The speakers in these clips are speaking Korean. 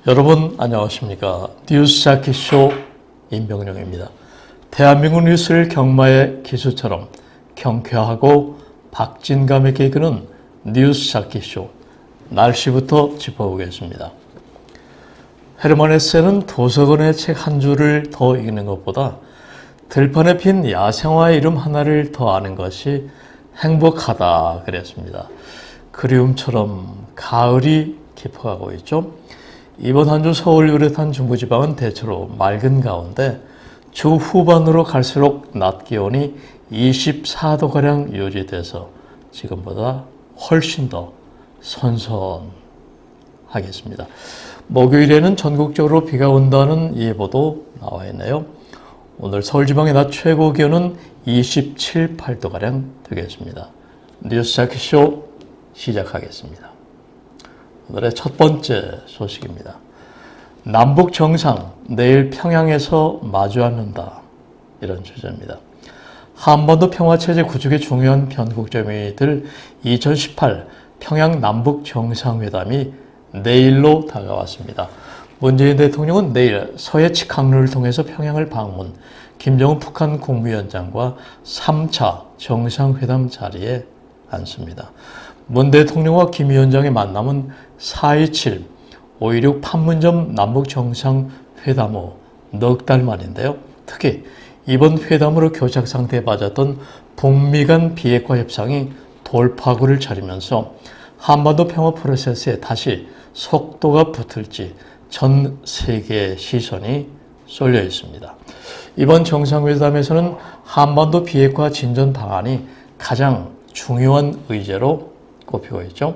여러분 안녕하십니까. 뉴스 자키쇼 임병룡입니다. 대한민국 뉴스를 경마의 기수처럼 경쾌하고 박진감 있게 이끄는 뉴스 자키쇼, 날씨부터 짚어보겠습니다. 헤르만 헤세는 도서관의 책 한 줄을 더 읽는 것보다 들판에 핀 야생화의 이름 하나를 더 아는 것이 행복하다 그랬습니다. 그리움처럼 가을이 깊어가고 있죠. 이번 한 주 서울 유래탄 중부지방은 대체로 맑은 가운데 주 후반으로 갈수록 낮 기온이 24도가량 유지돼서 지금보다 훨씬 더 선선하겠습니다. 목요일에는 전국적으로 비가 온다는 예보도 나와 있네요. 오늘 서울지방의 낮 최고 기온은 27, 8도가량 되겠습니다. 뉴스 자키쇼 시작하겠습니다. 오늘의 첫 번째 소식입니다. 남북 정상 내일 평양에서 마주 앉는다, 이런 주제입니다. 한반도 평화체제 구축의 중요한 변곡점이 될 2018 평양 남북 정상회담이 내일로 다가왔습니다. 문재인 대통령은 내일 서해측 항로를 통해서 평양을 방문, 김정은 북한 국무위원장과 3차 정상회담 자리에 앉습니다. 문 대통령과 김 위원장의 만남은 4.27, 5.16 판문점 남북정상회담 후 넉 달 만인데요. 특히 이번 회담으로 교착 상태에 빠졌던 북미 간 비핵화 협상이 돌파구를 차리면서 한반도 평화 프로세스에 다시 속도가 붙을지 전 세계의 시선이 쏠려 있습니다. 이번 정상회담에서는 한반도 비핵화 진전 방안이 가장 중요한 의제로 꼽히고 있죠.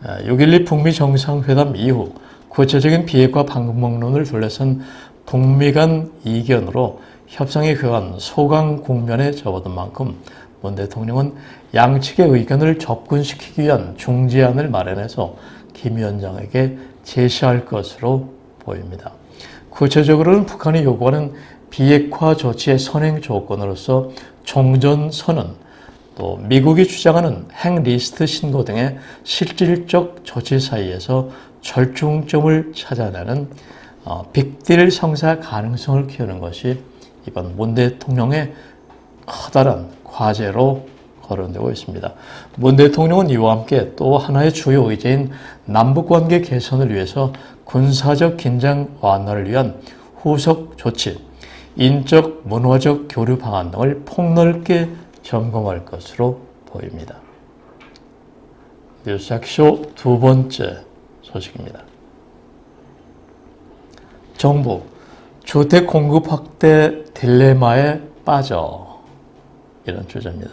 6.12 북미 정상회담 이후 구체적인 비핵화 방법론을 둘러싼 북미 간 이견으로 협상의 그간 소강 국면에 접어든 만큼 문 대통령은 양측의 의견을 접근시키기 위한 중재안을 마련해서 김 위원장에게 제시할 것으로 보입니다. 구체적으로는 북한이 요구하는 비핵화 조치의 선행 조건으로서 종전선언, 또 미국이 주장하는 핵리스트 신고 등의 실질적 조치 사이에서 절충점을 찾아내는 빅딜 성사 가능성을 키우는 것이 이번 문 대통령의 커다란 과제로 거론되고 있습니다. 문 대통령은 이와 함께 또 하나의 주요 의제인 남북관계 개선을 위해서 군사적 긴장 완화를 위한 후속 조치, 인적 문화적 교류 방안 등을 폭넓게 점검할 것으로 보입니다. 뉴스 자키쇼 두 번째 소식입니다. 정부, 주택 공급 확대 딜레마에 빠져, 이런 주제입니다.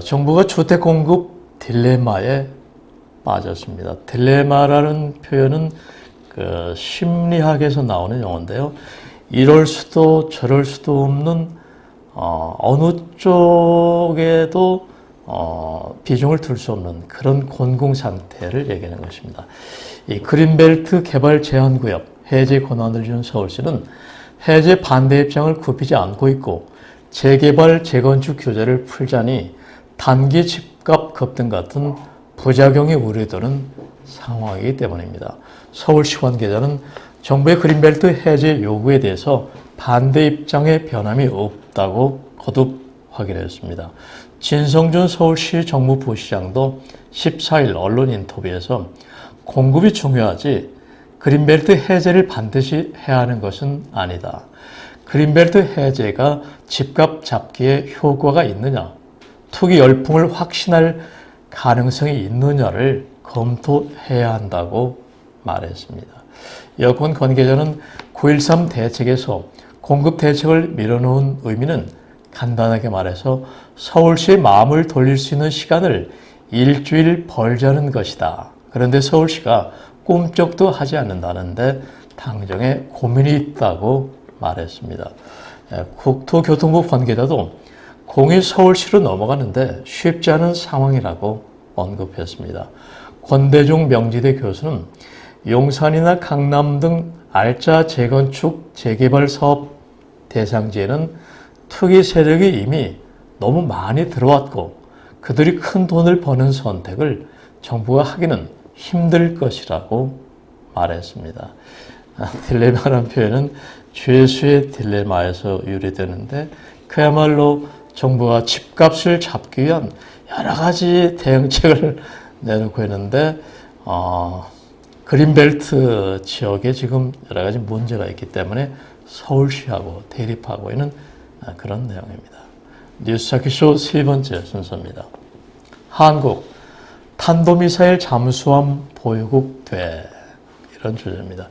정부가 주택 공급 딜레마에 빠졌습니다. 딜레마라는 표현은 심리학에서 나오는 용어인데요. 이럴 수도 저럴 수도 없는 어느 쪽에도 비중을 둘 수 없는 그런 곤궁 상태를 얘기하는 것입니다. 이 그린벨트 개발 제한구역 해제 권한을 준 서울시는 해제 반대 입장을 굽히지 않고 있고 재개발 재건축 규제를 풀자니 단기 집값 급등 같은 부작용이 우려되는 상황이기 때문입니다. 서울시 관계자는 정부의 그린벨트 해제 요구에 대해서 반대 입장의 변함이 없다고 거듭 확인했습니다. 진성준 서울시 정무부시장도 14일 언론 인터뷰에서 공급이 중요하지 그린벨트 해제를 반드시 해야 하는 것은 아니다. 그린벨트 해제가 집값 잡기에 효과가 있느냐, 투기 열풍을 확신할 가능성이 있느냐를 검토해야 한다고 말했습니다. 여권 관계자는 9.13 대책에서 공급 대책을 밀어놓은 의미는 간단하게 말해서 서울시의 마음을 돌릴 수 있는 시간을 일주일 벌자는 것이다. 그런데 서울시가 꿈쩍도 하지 않는다는데 당정에 고민이 있다고 말했습니다. 국토교통부 관계자도 공이 서울시로 넘어가는데 쉽지 않은 상황이라고 언급했습니다. 권대중 명지대 교수는 용산이나 강남 등 알짜 재건축 재개발 사업 대상지에는 투기 세력이 이미 너무 많이 들어왔고 그들이 큰 돈을 버는 선택을 정부가 하기는 힘들 것이라고 말했습니다. 딜레마라는 표현은 죄수의 딜레마에서 유래되는데 그야말로 정부가 집값을 잡기 위한 여러 가지 대응책을 내놓고 있는데 그린벨트 지역에 지금 여러 가지 문제가 있기 때문에 서울시하고 대립하고 있는 그런 내용입니다. 뉴스타키쇼 세 번째 순서입니다. 한국 탄도미사일 잠수함 보유국 돼, 이런 주제입니다.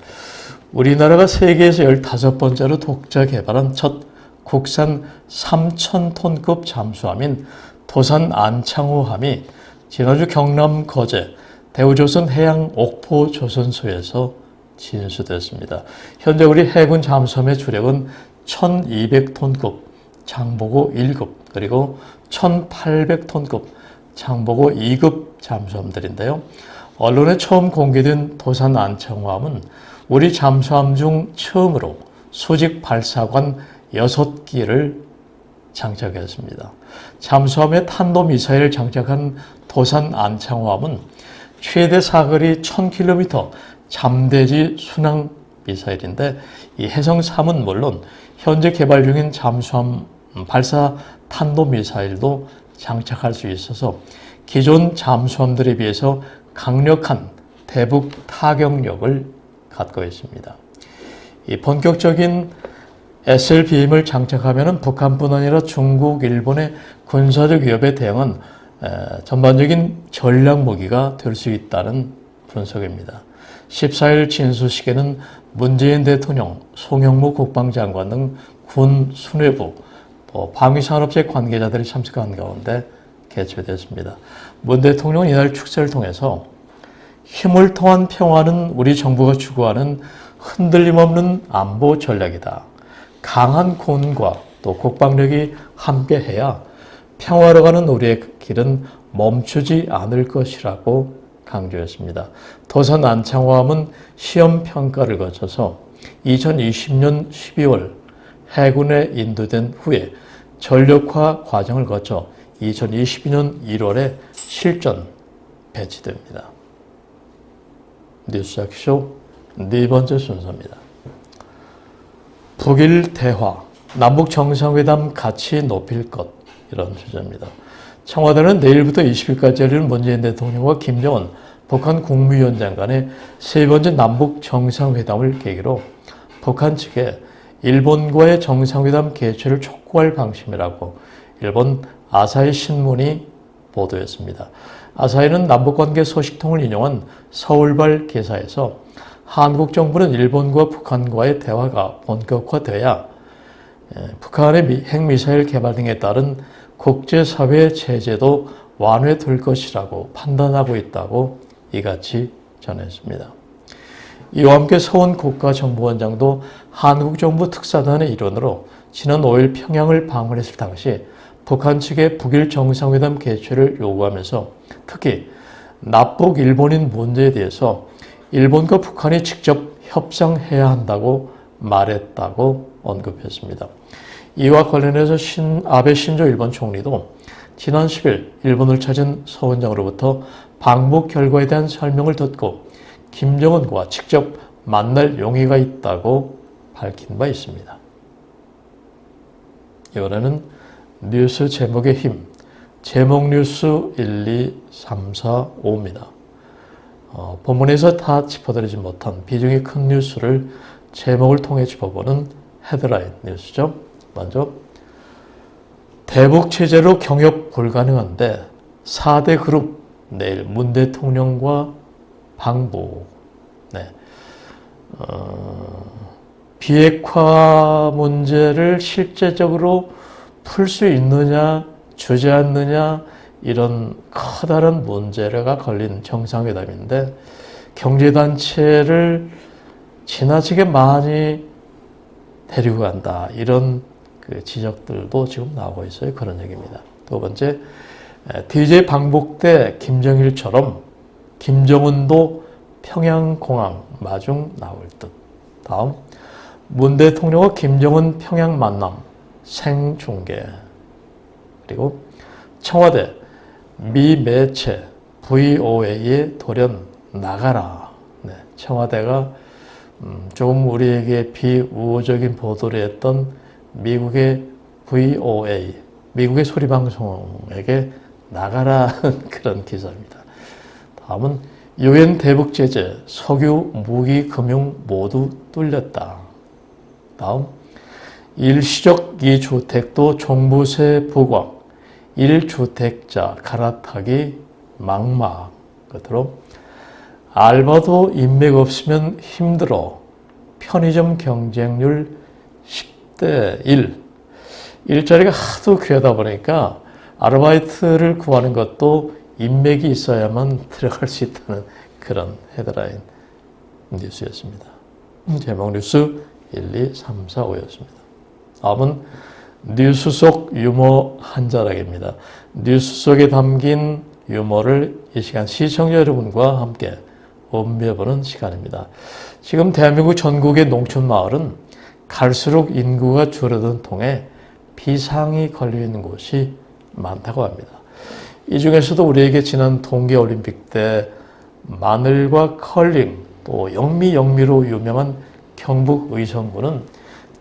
우리나라가 세계에서 15번째로 독자 개발한 첫 국산 3,000톤급 잠수함인 도산 안창호함이 지난주 경남 거제 대우조선 해양 옥포 조선소에서 진수됐습니다. 현재 우리 해군 잠수함의 주력은 1,200톤급 장보고 1급 그리고 1,800톤급 장보고 2급 잠수함들인데요. 언론에 처음 공개된 도산 안창호함은 우리 잠수함 중 처음으로 수직 발사관 6기를 장착했습니다. 잠수함에 탄도미사일을 장착한 도산 안창호함은 최대 사거리 1000km 잠대지 순항 미사일인데 이 해성3은 물론 현재 개발 중인 잠수함 발사 탄도미사일도 장착할 수 있어서 기존 잠수함들에 비해서 강력한 대북 타격력을 갖고 있습니다. 이 본격적인 SLBM을 장착하면 북한뿐 아니라 중국, 일본의 군사적 위협에 대응은 전반적인 전략 무기가 될 수 있다는 분석입니다. 14일 진수식에는 문재인 대통령, 송영무 국방장관 등 군 수뇌부, 또 방위산업체 관계자들이 참석한 가운데 개최됐습니다. 문 대통령은 이날 축사를 통해서 힘을 통한 평화는 우리 정부가 추구하는 흔들림 없는 안보 전략이다. 강한 군과 또 국방력이 함께해야 평화로 가는 우리의 길은 멈추지 않을 것이라고 강조했습니다. 도산 안창호함은 시험 평가를 거쳐서 2020년 12월 해군에 인도된 후에 전력화 과정을 거쳐 2022년 1월에 실전 배치됩니다. 뉴스타키쇼 네 번째 순서입니다. 북일 대화, 남북 정상회담 가치 높일 것, 이런 주제입니다. 청와대는 내일부터 20일까지 열리는 문재인 대통령과 김정은 북한 국무위원장 간의 세 번째 남북 정상회담을 계기로 북한 측에 일본과의 정상회담 개최를 촉구할 방침이라고 일본 아사히 신문이 보도했습니다. 아사히는 남북관계 소식통을 인용한 서울발 기사에서 한국 정부는 일본과 북한과의 대화가 본격화돼야 북한의 핵미사일 개발 등에 따른 국제사회 제재도 완화될 것이라고 판단하고 있다고 이같이 전했습니다. 이와 함께 서훈 국가정보원장도 한국 정부 특사단의 일원으로 지난 5일 평양을 방문했을 당시 북한 측의 북일 정상회담 개최를 요구하면서 특히 납북 일본인 문제에 대해서 일본과 북한이 직접 협상해야 한다고 말했다고 언급했습니다. 이와 관련해서 아베 신조 일본 총리도 지난 10일 일본을 찾은 서 원장으로부터 방북 결과에 대한 설명을 듣고 김정은과 직접 만날 용의가 있다고 밝힌 바 있습니다. 이번에는 뉴스 제목의 힘, 제목 뉴스 1, 2, 3, 4, 5입니다. 본문에서 다 짚어드리지 못한 비중이 큰 뉴스를 제목을 통해 짚어보는 헤드라인 뉴스죠. 먼저 대북 체제로 경협 불가능한데 4대 그룹 내일 문 대통령과 방북. 네. 비핵화 문제를 실제적으로 풀 수 있느냐 주저앉느냐 이런 커다란 문제가 걸린 정상회담인데 경제단체를 지나치게 많이 데리고 간다 이런 그 지적들도 지금 나오고 있어요. 그런 얘기입니다. 두 번째, DJ 방북 때 김정일처럼 김정은도 평양공항 마중 나올 듯. 다음, 문 대통령과 김정은 평양 만남 생중계. 그리고 청와대 미 매체 VOA에 돌연 나가라. 청와대가 조금 우리에게 비우호적인 보도를 했던 미국의 VOA, 미국의 소리방송에게 나가라는 그런 기사입니다. 다음은 유엔 대북 제재, 석유, 무기, 금융 모두 뚫렸다. 다음, 일시적 2주택도 종부세 부과, 1주택자 갈아타기 막막. 끝으로 알바도 인맥 없으면 힘들어. 편의점 경쟁률 10대 1. 일자리가 하도 귀하다 보니까 아르바이트를 구하는 것도 인맥이 있어야만 들어갈 수 있다는 그런 헤드라인 뉴스였습니다. 제목 뉴스 1, 2, 3, 4, 5였습니다. 다음은 뉴스 속 유머 한 자락입니다. 뉴스 속에 담긴 유머를 이 시간 시청자 여러분과 함께 음미해보는 시간입니다. 지금 대한민국 전국의 농촌 마을은 갈수록 인구가 줄어든 통에 비상이 걸려있는 곳이 많다고 합니다. 이 중에서도 우리에게 지난 동계올림픽 때 마늘과 컬링 또 영미로 유명한 경북 의성군은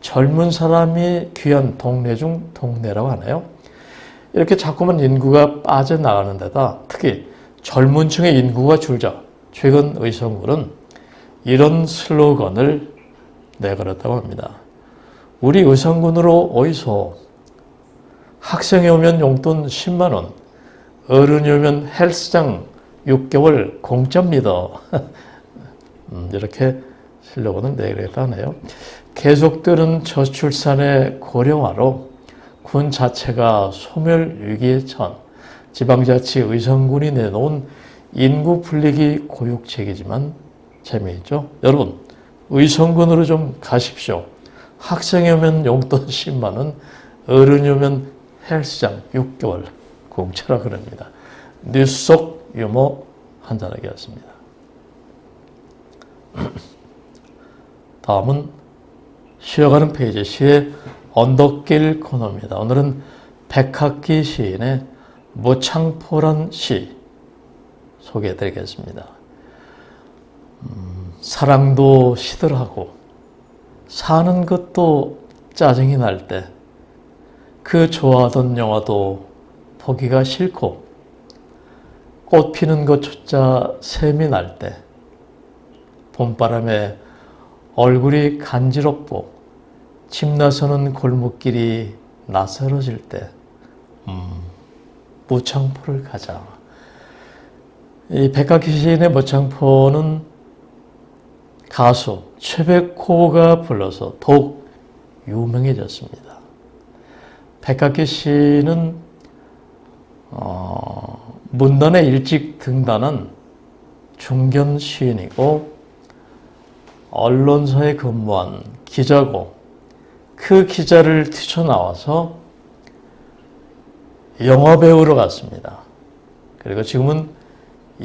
젊은 사람이 귀한 동네 중 동네라고 하나요? 이렇게 자꾸만 인구가 빠져나가는 데다 특히 젊은 층의 인구가 줄자 최근 의성군은 이런 슬로건을 내걸었다고 합니다. 우리 의성군으로 어이소. 학생이 오면 용돈 10만 원, 어른이 오면 헬스장 6개월 공짜입니다. 이렇게 슬로건을 내걸었다 하네요. 계속되는 저출산의 고령화로 군 자체가 소멸 위기에 처한 지방자치 의성군이 내놓은 인구 불리기 고육책이지만 재미있죠? 여러분, 의성군으로 좀 가십시오. 학생이 오면 용돈 10만 원, 어른이 오면 헬스장 6개월 공짜라 그럽니다. 뉴스 속 유머 한 자락이었습니다. 다음은 쉬어가는 페이지 시의 언덕길 코너입니다. 오늘은 백학기 시인의 무창포란 시 소개해드리겠습니다. 사랑도 시들하고 사는 것도 짜증이 날 때 그 좋아하던 영화도 보기가 싫고 꽃 피는 것조차 샘이 날 때 봄바람에 얼굴이 간지럽고 집 나서는 골목길이 낯설어질 때 무창포를 가자. 이 백학기 시인의 무창포는 가수 최백호가 불러서 더욱 유명해졌습니다. 백학기 시인은 문단에 일찍 등단한 중견 시인이고 언론사에 근무한 기자고 그 기자를 뛰쳐나와서 영화배우로 갔습니다. 그리고 지금은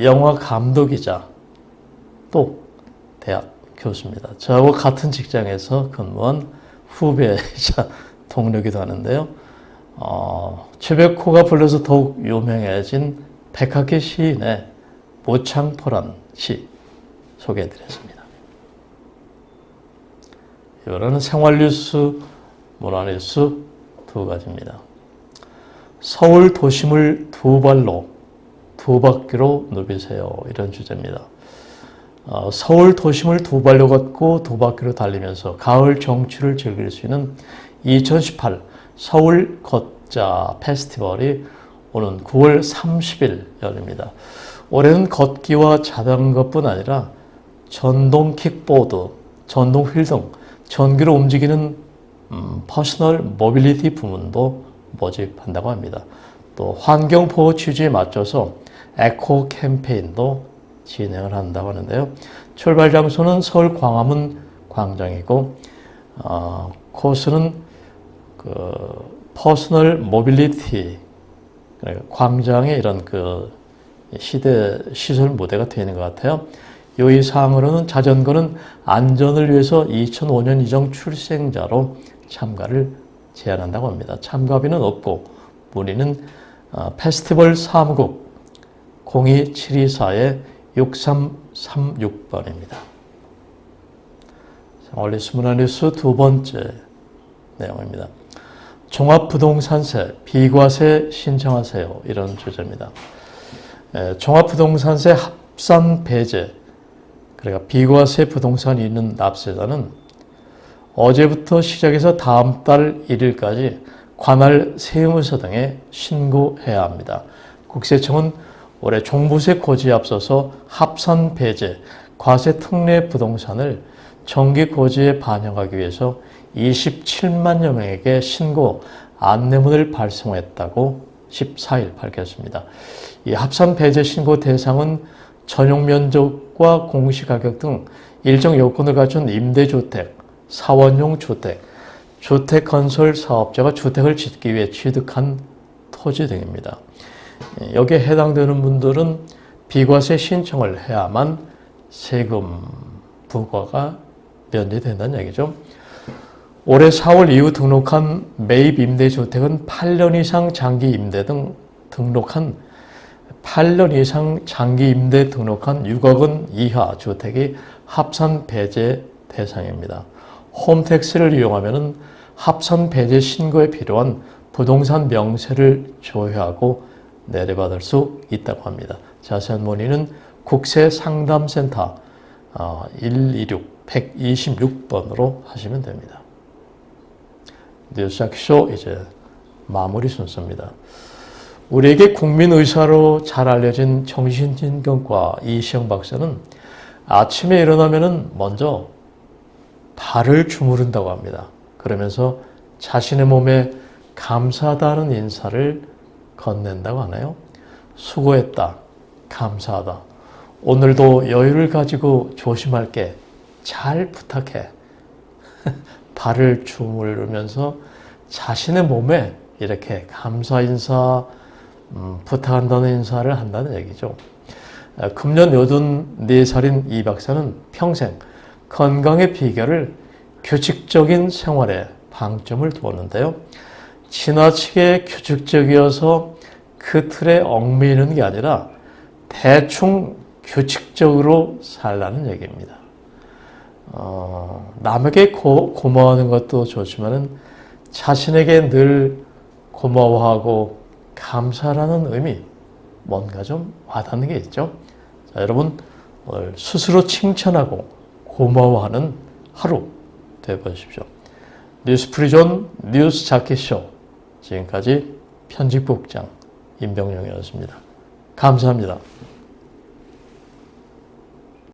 영화 감독이자 또 대학 교수입니다. 저하고 같은 직장에서 근무한 후배이자 동료기도 하는데요. 최백호가 불러서 더욱 유명해진 백학기 시인의 무창포란 시 소개해드렸습니다. 이번에는 생활뉴스, 문화뉴스 두 가지입니다. 서울 도심을 두 발로 두 바퀴로 누비세요. 이런 주제입니다. 서울 도심을 두 발로 걷고 두 바퀴로 달리면서 가을 정취를 즐길 수 있는 2018 서울 걷자 페스티벌이 오는 9월 30일 열립니다. 올해는 걷기와 자전거뿐 아니라 전동 킥보드, 전동 휠 등 전기로 움직이는 퍼스널 모빌리티 부문도 모집한다고 합니다. 또 환경보호 취지에 맞춰서 에코 캠페인도 진행을 한다고 하는데요. 출발 장소는 서울 광화문 광장이고 코스는 퍼스널 모빌리티 광장에 이런 시설 무대가 되어 있는 것 같아요. 요이 사항으로는 자전거는 안전을 위해서 2005년 이정 출생자로 참가를 제한한다고 합니다. 참가비는 없고 문의는 페스티벌 사무국 02724-63 2136번입니다. 올리스문화 뉴스 두 번째 내용입니다. 종합부동산세, 비과세 신청하세요. 이런 주제입니다. 종합부동산세 합산 배제, 그러니까 비과세 부동산이 있는 납세자는 어제부터 시작해서 다음 달 1일까지 관할 세무서 등에 신고해야 합니다. 국세청은 올해 종부세 고지에 앞서서 합산 배제, 과세 특례 부동산을 정기 고지에 반영하기 위해서 27만여 명에게 신고 안내문을 발송했다고 14일 밝혔습니다. 이 합산 배제 신고 대상은 전용 면적과 공시가격 등 일정 요건을 갖춘 임대주택, 사원용 주택, 주택건설 사업자가 주택을 짓기 위해 취득한 토지 등입니다. 여기에 해당되는 분들은 비과세 신청을 해야만 세금 부과가 면제된다는 얘기죠. 올해 4월 이후 등록한 매입 임대주택은 8년 이상 장기 임대 등록한 6억 원 이하 주택이 합산 배제 대상입니다. 홈택스를 이용하면 합산 배제 신고에 필요한 부동산 명세를 조회하고 내려받을 수 있다고 합니다. 자세한 문의는 국세상담센터 126-126번으로 하시면 됩니다. 뉴스자키쇼 이제 마무리 순서입니다. 우리에게 국민의사로 잘 알려진 정신진경과 이시영 박사는 아침에 일어나면 먼저 발을 주무른다고 합니다. 그러면서 자신의 몸에 감사하다는 인사를 건넨다고 하나요? 수고했다, 감사하다, 오늘도 여유를 가지고 조심할게, 잘 부탁해. 발을 주무르면서 자신의 몸에 이렇게 감사 인사, 부탁한다는 인사를 한다는 얘기죠. 금년 84살인 이 박사는 평생 건강의 비결을 규칙적인 생활에 방점을 두었는데요. 지나치게 규칙적이어서 그 틀에 얽매이는 게 아니라 대충 규칙적으로 살라는 얘기입니다. 남에게 고마워하는 것도 좋지만 자신에게 늘 고마워하고 감사라는 의미, 뭔가 좀 와닿는 게 있죠. 자, 여러분 오늘 스스로 칭찬하고 고마워하는 하루 되보십시오. 뉴스프리존 뉴스자켓쇼, 지금까지 편집국장 임병영이었습니다. 감사합니다.